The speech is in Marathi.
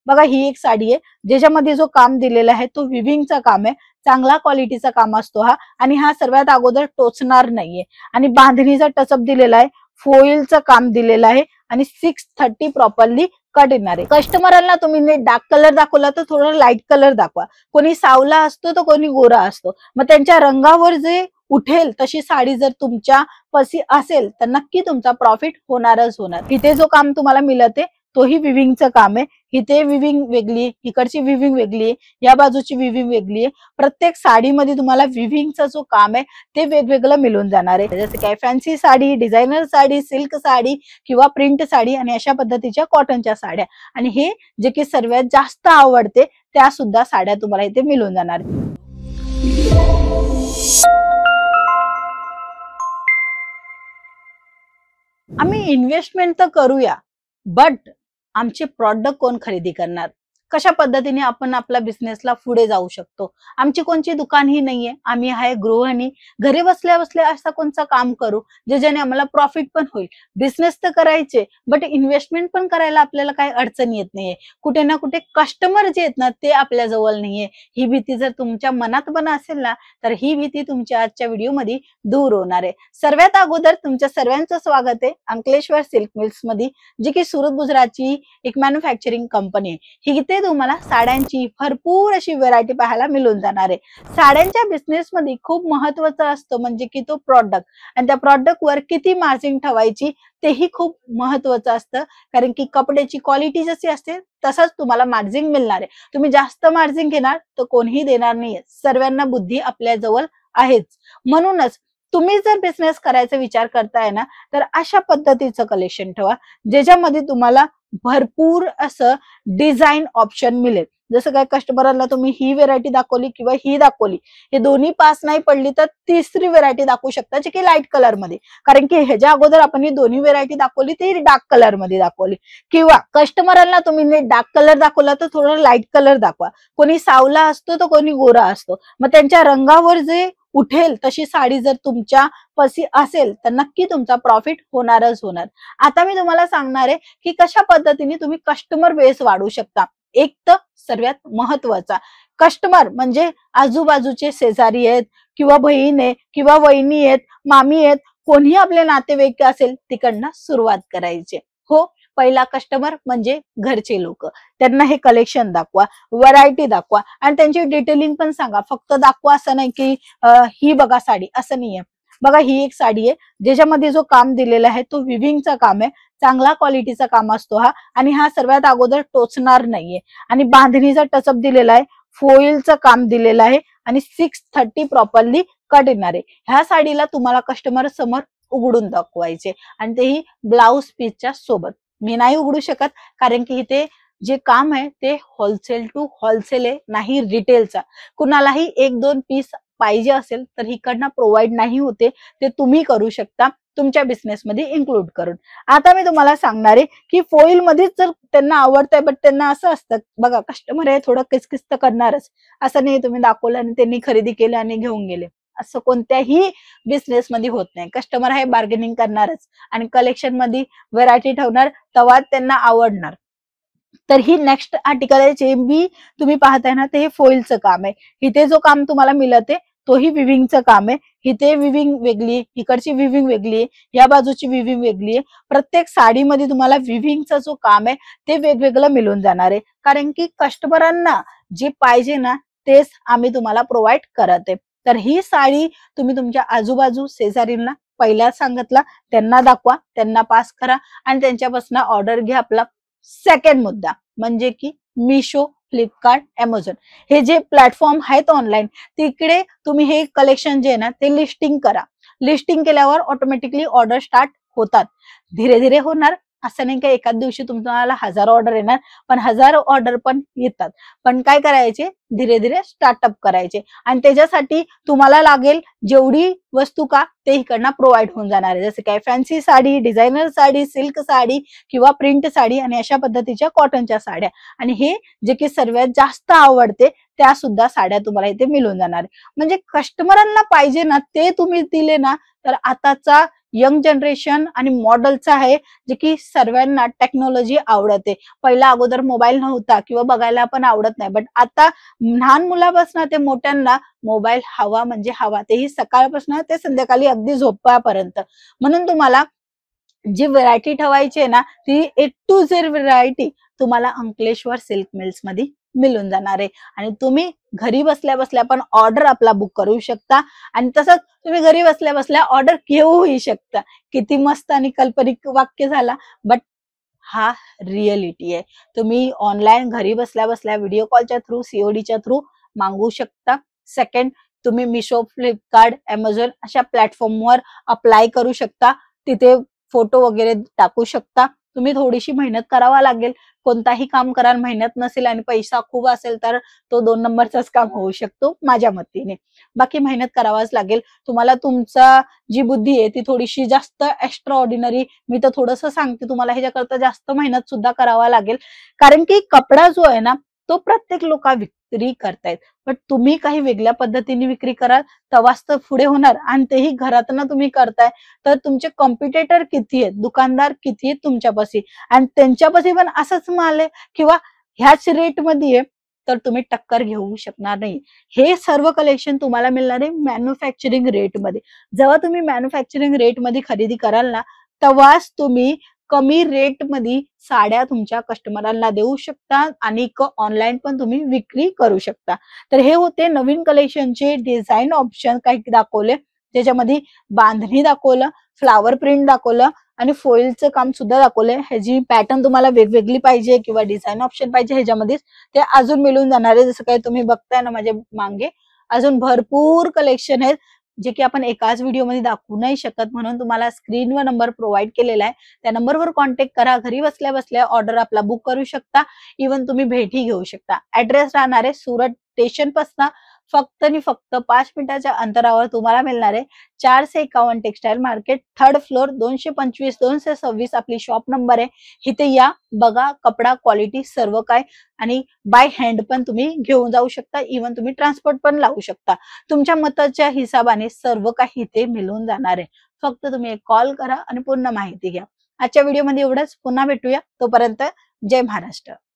बघा ही एक साडी आहे ज्याच्यामध्ये जो काम दिलेला आहे तो विविंगचा काम आहे, चांगला क्वालिटीचा काम असतो हा, आणि हा सर्वात अगोदर टोचणार नाहीये, आणि बांधणीचा टचअप दिलेला आहे, फोइलचं काम दिलेलं आहे, आणि 630 प्रॉपरली कट येणार आहे. कस्टमरला तुम्ही डार्क कलर दाखवला तर थोडा लाईट कलर दाखवा. कोणी सावला असतो तर कोणी गोरा असतो, मग त्यांच्या रंगावर जे उठेल तशी साडी जर तुमच्या पसी असेल तर नक्की तुमचा प्रॉफिट होणारच होणार. इथे जो काम तुम्हाला मिळते तोही विविंगचं काम आहे. इथे विविंग वेगळी आहे, इकडची विविंग वेगळी आहे, या बाजूची विविंग वेगळी आहे. प्रत्येक साडीमध्ये तुम्हाला विविंगचा जो काम आहे ते वेगवेगळं मिळून जाणार आहे. जसं काय fancy sari, designer sari, silk sari किंवा प्रिंट साडी आणि अशा पद्धतीच्या कॉटनच्या साड्या, आणि हे जे की सर्वात जास्त आवडते त्या सुद्धा साड्या तुम्हाला इथे मिळून जाणार आहे. आम्ही इन्व्हेस्टमेंट तर करूया, बट आमचे प्रॉडक्ट कोण खरेदी करणार? कशा पद्धतीने आपण आपल्या बिझनेसला पुढे जाऊ शकतो? आमची कोणची दुकान ही नाहीये, आम्ही आहे गृहिणी. घरी बसल्या बसल्या असं कोणचं काम करू ज्याने आम्हाला प्रॉफिट पण होईल? बिझनेस तर करायचे, बट इन्व्हेस्टमेंट पण करायला आपल्याला काही अडचण येत नाहीये. कुठे ना कुठे कस्टमर जे आहेत ना ते आपल्या जवळ नाहीये. ही भीती जर तुमच्या मनात पण असेल ना तर ही भीती तुमच्या आजच्या व्हिडिओमध्ये दूर होणार आहे. सर्वात अगोदर तुमच्या सर्वांचं स्वागत आहे अंकलेश्वर सिल्क मिल्स मध्ये, जी की सुरत गुजरातची एक मॅन्युफॅक्चरिंग कंपनी आहे. ही तुम्हाला साड्यांची भरपूर अशी व्हरायटी पाहायला मिळून जाणार आहे. साड्यांच्या बिझनेस मध्ये खूप महत्वाचं असतं म्हणजे की तो प्रॉडक्ट, आणि त्या प्रॉडक्ट वर किती मार्जिन ठेवायची तेही खूप महत्वाचं असतं. कारण की कपड्याची क्वालिटी जशी असते तसंच तुम्हाला मार्जिन मिळणार आहे. तुम्ही जास्त मार्जिन घेणार तर कोणीही देणार नाहीये. सर्वांना बुद्धी आपल्या जवळ आहेच. म्हणूनच तुम्ही जर बिझनेस करायचा विचार करताय ना तर अशा पद्धतीचं कलेक्शन ठेवा ज्याच्यामध्ये तुम्हाला भरपूर असं डिझाईन ऑप्शन मिळेल. जसं काय कस्टमरला तुम्ही ही व्हेरायटी दाखवली किंवा ही दाखवली, हे दोन्ही पास नाही पडली तर तिसरी व्हेरायटी दाखवू शकता जी की लाईट कलर मध्ये, कारण की ह्याच्या अगोदर आपण ही दोन्ही व्हेरायटी दाखवली ती डार्क कलर मध्ये दाखवली. किंवा कस्टमरला तुम्ही डार्क कलर दाखवला तर थोडा लाईट कलर दाखवा. कोणी सावला असतो तर कोणी गोरा असतो, मग त्यांच्या रंगावर जे उठेल तशी साडी जर तुमच्या पसी असेल तर नक्की तुमचा प्रॉफिट होणारच होणार. आता मी तुम्हाला सांगणार आहे की कशा पद्धतीने तुम्ही कस्टमर बेस वाढवू शकता. एक तर सर्वात महत्वाचा कस्टमर म्हणजे आजूबाजूचे शेजारी आहेत किंवा बहीण आहे किंवा वहिनी आहेत, मामी आहेत, कोणी आपले नातेवाईक असेल तिकडनं सुरुवात करायची. हो, पहिला कस्टमर म्हणजे घरचे लोक. त्यांना हे कलेक्शन दाखवा, व्हरायटी दाखवा, आणि त्यांची डिटेलिंग पण सांगा. फक्त दाखवा असं नाही की ही बघा साडी, असं नाहीये. बघा ही एक साडी आहे ज्याच्यामध्ये जो काम दिलेला आहे तो विविंगचा काम आहे, चांगला क्वालिटीचा काम असतो हा, आणि हा सर्वात अगोदर टोचणार नाहीये, आणि बांधणीचा टचअप दिलेला आहे, फोइलचं काम दिलेलं आहे, आणि 630 प्रॉपरली कट येणार आहे. ह्या साडीला तुम्हाला कस्टमर समोर उघडून दाखवायचे, आणि तेही ब्लाउज पीसच्या सोबत. मी नाही उघडू शकत कारण की इथे जे काम आहे ते होलसेल टू होलसेल आहे, नाही रिटेलचा. कुणालाही 1-2 पीस पाहिजे असेल तर इकडनं प्रोव्हाइड नाही होते, ते तुम्ही करू शकता तुमच्या बिझनेस मध्ये इन्क्लूड करून. आता मी तुम्हाला सांगणार आहे की फोइल मध्येच जर त्यांना आवडतंय, बट त्यांना असं असतं बघा कस्टमर आहे थोडं किचकिच करणारच. असं नाही तुम्ही दाखवलं आणि त्यांनी खरेदी केलं आणि घेऊन गेले, असं कोणत्याही बिझनेस मध्ये होत नाही. कस्टमर आहे बार्गेनिंग करणारच, आणि कलेक्शन मध्ये व्हरायटी ठेवणार तेव्हा त्यांना आवडणार. तर ही नेक्स्ट आर्टिकल आहे जे मी तुम्ही पाहताय ना ते हे फोइलचं काम आहे. इथे जो काम तुम्हाला मिळते तोही विविंगचं काम आहे. इथे विविंग वेगळी आहे, इकडची विविंग वेगळी आहे, या बाजूची विविंग वेगळी आहे. प्रत्येक साडीमध्ये तुम्हाला विविंगचं जो काम आहे ते वेगवेगळं मिळून जाणार आहे, कारण की कस्टमरांना जे पाहिजे ना तेच आम्ही तुम्हाला प्रोव्हाइड करत आहे. तर ही साडी तुम्ही तुमच्या आजूबाजू शेजारींना पहिला सांगितला त्यांना दाखवा, त्यांना पास करा, आणि त्यांच्यापासून ऑर्डर घ्या. आपला सेकंड मुद्दा म्हणजे की मिशो, फ्लिपकार्ट, अमेझॉन हे जे प्लॅटफॉर्म आहेत ऑनलाईन, तिकडे तुम्ही हे कलेक्शन जे आहे ना ते लिस्टिंग करा. लिस्टिंग केल्यावर ऑटोमॅटिकली ऑर्डर स्टार्ट होतात. धीरे धीरे होणार, असं नाही का एकाच दिवशी तुम्हाला 1000 ऑर्डर येणार, पण 1000 ऑर्डर पण येतात. पण काय करायचे, धीरे धीरे स्टार्टअप करायचे, आणि त्याच्यासाठी तुम्हाला लागेल जेवढी वस्तू का ते इकडनं प्रोव्हाइड होऊन जाणार आहे. जसं काय fancy sari, designer sari, silk sari किंवा प्रिंट साडी आणि अशा पद्धतीच्या कॉटनच्या साड्या, आणि हे जे की सर्वात जास्त आवडते त्या सुद्धा साड्या तुम्हाला इथे मिळून जाणार आहे. म्हणजे कस्टमरांना पाहिजे ना ते तुम्ही दिले ना तर आताचा यंग जनरेशन आणि मॉडेलचं आहे, जे की सर्वांना टेक्नॉलॉजी आवडते. पहिला अगोदर मोबाईल नव्हता किंवा बघायला पण आवडत नाही, बट आता लहान मुलापासून ते मोठ्यांना मोबाईल हवा म्हणजे हवा, तेही सकाळपासून ते संध्याकाळी अगदी झोपापर्यंत. म्हणून तुम्हाला जी व्हरायटी ठेवायची आहे ना, ती ए टू झेड व्हरायटी तुम्हाला अंकलेश्वर सिल्क मिल्स मध्ये मिळून जाणार आहे. आणि तुम्ही घरी बसल्या बसल्या पण ऑर्डर आपला बुक करू शकता, आणि तसंच तुम्ही घरी बसल्या बसल्या ऑर्डर घेऊही शकता. किती मस्त आणि काल्पनिक वाक्य झाला, बट हा रिअलिटी आहे. तुम्ही ऑनलाईन घरी बसल्या बसल्या व्हिडिओ कॉलच्या थ्रू, सीओडीच्या थ्रू मागवू शकता. सेकंड, तुम्ही मिशो, फ्लिपकार्ट, अमेझॉन अशा प्लॅटफॉर्मवर अप्लाय करू शकता. तिथे फोटो वगैरे टाकू शकता. तुम्ही थोडीशी मेहनत करावा लागेल. कोणताही काम कराल, मेहनत नसेल आणि पैसा खूप असेल तर तो 2 नंबरचाच काम होऊ शकतो माझ्या मतीने. बाकी मेहनत करावाच लागेल. तुम्हाला तुमचा जी बुद्धी आहे ती थोडीशी जास्त एक्स्ट्रा ऑर्डिनरी, मी तर थोडंसं सांगते तुम्हाला, ह्याच्याकरता जास्त मेहनत सुद्धा करावा लागेल. कारण की कपडा जो आहे ना, तो प्रत्येक लोक विक्री करतायत, पण तुम्ही काही वेगळ्या पद्धतीने विक्री कराल तेव्हाच तर पुढे होणार. आणि तेही घरातनं तुम्ही करताय, तर तुमचे कॉम्पिटिटर किती आहेत, दुकानदार किती आहेत तुमच्यापाशी, आणि त्यांच्यापाशी पण असंच माल आहे किंवा ह्याच रेट मध्ये आहे, तर तुम्ही टक्कर घेऊ शकणार नाही. हे सर्व कलेक्शन तुम्हाला मिळणार आहे मॅन्युफॅक्चरिंग रेट मध्ये. जेव्हा तुम्ही मॅन्युफॅक्चरिंग रेट मध्ये खरेदी कराल ना, तेव्हाच तुम्ही कमी रेट मध्ये साड्या तुमच्या कस्टमरांना देऊ शकता आणि ऑनलाईन पण तुम्ही विक्री करू शकता. तर हे होते नवीन कलेक्शनचे डिझाईन ऑप्शन काही दाखवले, त्याच्यामध्ये बांधणी दाखवलं, फ्लावर प्रिंट दाखवलं आणि फोइलचं काम सुद्धा दाखवलंय. ह्याची पॅटर्न तुम्हाला वेगवेगळी पाहिजे किंवा डिझाईन ऑप्शन पाहिजे, ह्याच्यामध्ये ते अजून मिळून जाणार आहे. जसं काही तुम्ही बघताय ना माझ्या मागे, अजून भरपूर कलेक्शन आहेत जे की आपण एकाच व्हिडिओमध्ये दाखवू नाही शकत. म्हणून तुम्हाला स्क्रीनवर नंबर प्रोव्हाइड केलेला आहे, त्या नंबरवर कॉन्टॅक्ट करा. घरी बसल्या बसल्या ऑर्डर आपला बुक करू शकता. इव्हन तुम्ही भेटी घेऊ शकता. ऍड्रेस राहणार आहे सुरत स्टेशन पासून फक्त आणि फक्त 5 मिनिटाच्या अंतरावर तुम्हाला मिळणार आहे 451 टेक्सटाईल मार्केट, 3rd फ्लोर, 225 226 आपली शॉप नंबर आहे. इथे या, बघा कपडा क्वालिटी सर्व काय, आणि बाय हँड पण तुम्ही घेऊन जाऊ शकता. इव्हन तुम्ही ट्रान्सपोर्ट पण लावू शकता. तुमच्या मताच्या हिसाबाने सर्व काही इथे मिळून जाणार आहे. फक्त तुम्ही एक कॉल करा आणि पूर्ण माहिती घ्या. आजच्या व्हिडिओमध्ये एवढंच. पुन्हा भेटूया. तोपर्यंत जय महाराष्ट्र.